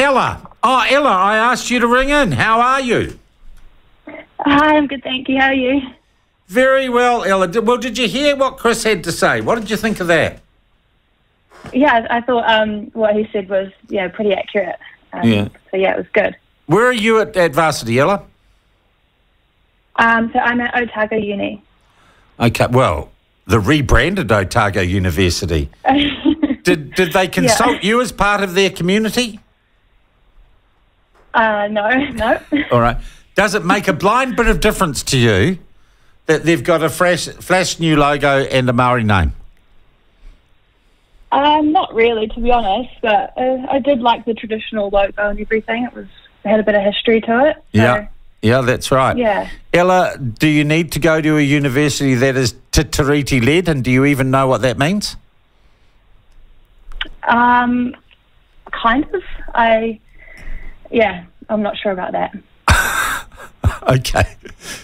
Ella. Oh, Ella, I asked you to ring in. How are you? Hi, I'm good, thank you. How are you? Very well, Ella. Did you hear what Chris had to say? What did you think of that? Yeah, I thought what he said was pretty accurate. So it was good. Where are you at varsity, Ella? So I'm at Otago Uni. Okay, well, the rebranded Otago University. Did they consult you as part of their community? No. All right. Does it make a blind bit of difference to you that they've got a flash new logo and a Maori name? Not really, to be honest, but I did like the traditional logo and everything. It had a bit of history to it. So. Yeah, that's right. Yeah. Ella, do you need to go to a university that is TotiLead, and do you even know what that means? Kind of. I'm not sure about that. Okay.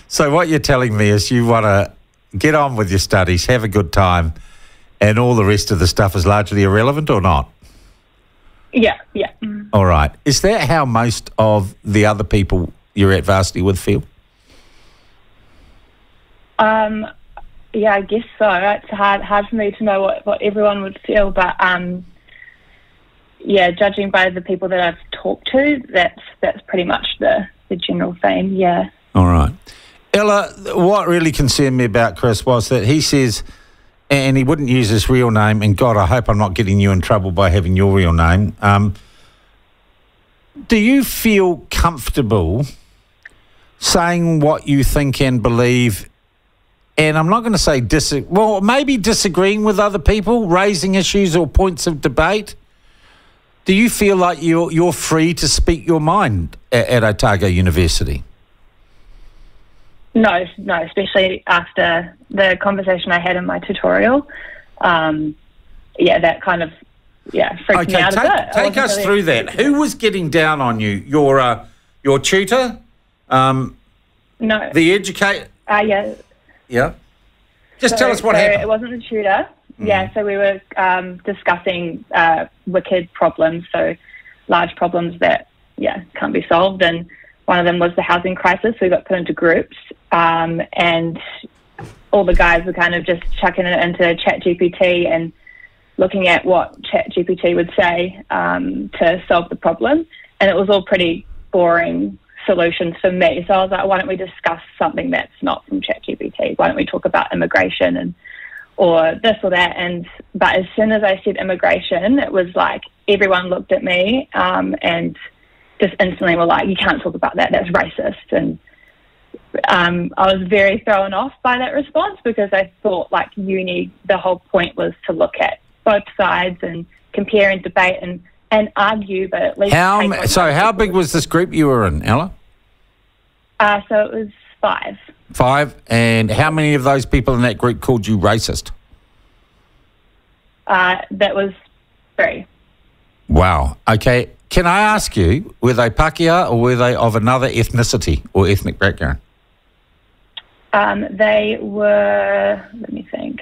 So what you're telling me is you want to get on with your studies, have a good time, and all the rest of the stuff is largely irrelevant or not? Yeah. All right. Is that how most of the other people you're at varsity with feel? I guess so. It's hard for me to know what everyone would feel, but judging by the people that I've talked to, that's pretty much the general theme. Yeah. All right. Ella, what really concerned me about Chris was that he says, and he wouldn't use his real name, and God, I hope I'm not getting you in trouble by having your real name. Do you feel comfortable saying what you think and believe, and I'm not going to say maybe disagreeing with other people, raising issues or points of debate? Do you feel like you're free to speak your mind at Otago University? No, especially after the conversation I had in my tutorial. That kind of freaked me out a bit. Take us through that. Who was getting down on you? Your tutor? No. The educator? Yeah. Yeah. Just tell us what happened. It wasn't the tutor. Yeah, so we were discussing wicked problems, so large problems that, can't be solved. And one of them was the housing crisis. So we got put into groups, and all the guys were kind of just chucking it into ChatGPT and looking at what ChatGPT would say to solve the problem. And it was all pretty boring solutions for me. So I was like, why don't we discuss something that's not from ChatGPT? Why don't we talk about immigration or this or that? But as soon as I said immigration, it was like everyone looked at me and just instantly were like, you can't talk about that, that's racist. And I was very thrown off by that response, because I thought like uni, the whole point was to look at both sides and compare and debate and argue, but at least... How big was this group you were in, Ella? So it was 5. 5, and how many of those people in that group called you racist? That was 3. Wow. Okay. Can I ask you, were they Pākehā or were they of another ethnicity or ethnic background? They were, let me think,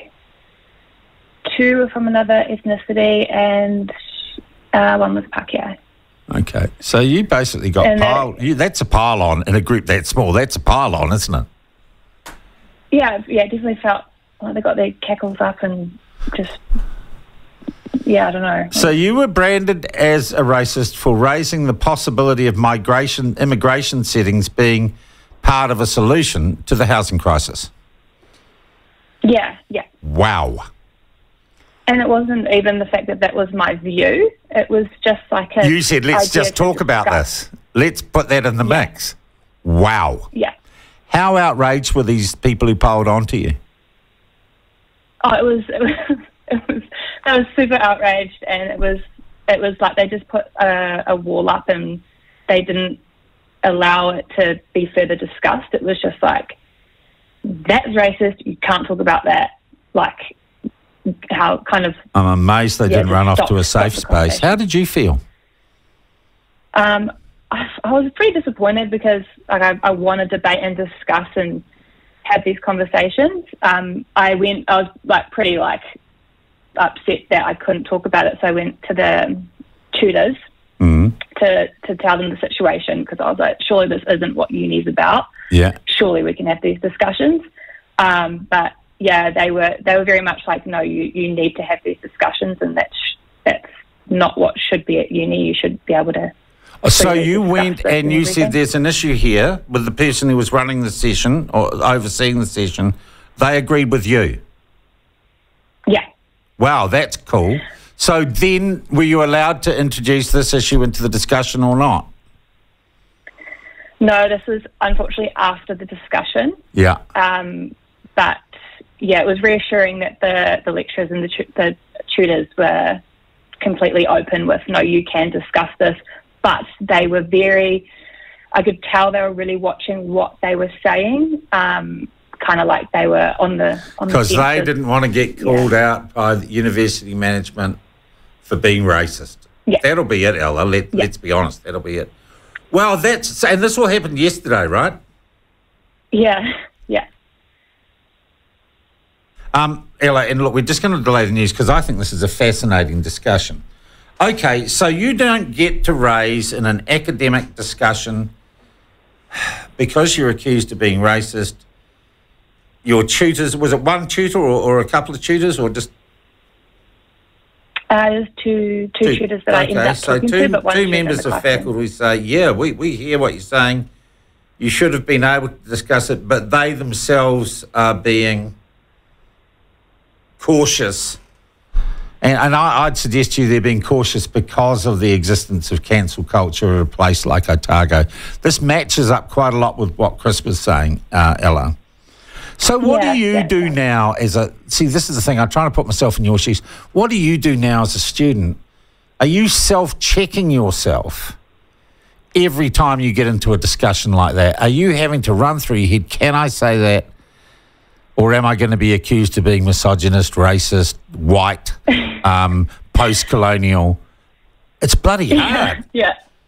2 were from another ethnicity and one was Pākehā. Okay. So you basically got that's a pile-on in a group that small. That's a pile-on, isn't it? Yeah, definitely felt like they got their cackles up and just... I don't know. So you were branded as a racist for raising the possibility of immigration settings being part of a solution to the housing crisis. Yeah. Wow. And it wasn't even the fact that was my view. It was just like you said, let's just talk about this. Let's put that in the mix. Wow. Yeah. How outraged were these people who piled onto you? Oh, it was I was super outraged, and it was like they just put a wall up and they didn't allow it to be further discussed. It was just like, that's racist, you can't talk about that. Like, how kind of... I'm amazed they didn't run off to a safe space. How did you feel? I was pretty disappointed, because like I want to debate and discuss and have these conversations. I was like pretty like upset that I couldn't talk about it, so I went to the tutors to tell them the situation, because I was like, surely this isn't what uni's about. Yeah. Surely we can have these discussions. But yeah, they were very much like, no, you need to have these discussions, and that's not what should be at uni. You should be able to. So you went and you said there's an issue here with the person who was running the session or overseeing the session. They agreed with you. Yeah. Wow, that's cool. So then were you allowed to introduce this issue into the discussion or not? No, this was unfortunately after the discussion. Yeah. But yeah, it was reassuring that the lecturers and the tutors were completely open with, no, you can discuss this. But they were I could tell they were really watching what they were saying, kind of like they were on the because they didn't want to get called out by the university management for being racist. Yeah. That'll be it, Ella. Let's be honest. That'll be it. Well, and this all happened yesterday, right? Yeah, yeah. Ella, and look, we're just going to delay the news because I think this is a fascinating discussion. Okay, so you don't get to raise in an academic discussion because you're accused of being racist. Your tutors, was it one tutor or a couple of tutors or just? There's two tutors that I ended up talking to, but one two members of faculty say, yeah, we hear what you're saying. You should have been able to discuss it, but they themselves are being cautious. And I'd suggest to you they're being cautious because of the existence of cancel culture at a place like Otago. This matches up quite a lot with what Chris was saying, Ella. So what do you do now see, this is the thing, I'm trying to put myself in your shoes. What do you do now as a student? Are you self-checking yourself every time you get into a discussion like that? Are you having to run through your head, can I say that? Or am I going to be accused of being misogynist, racist, white, post-colonial? It's bloody hard. Yeah.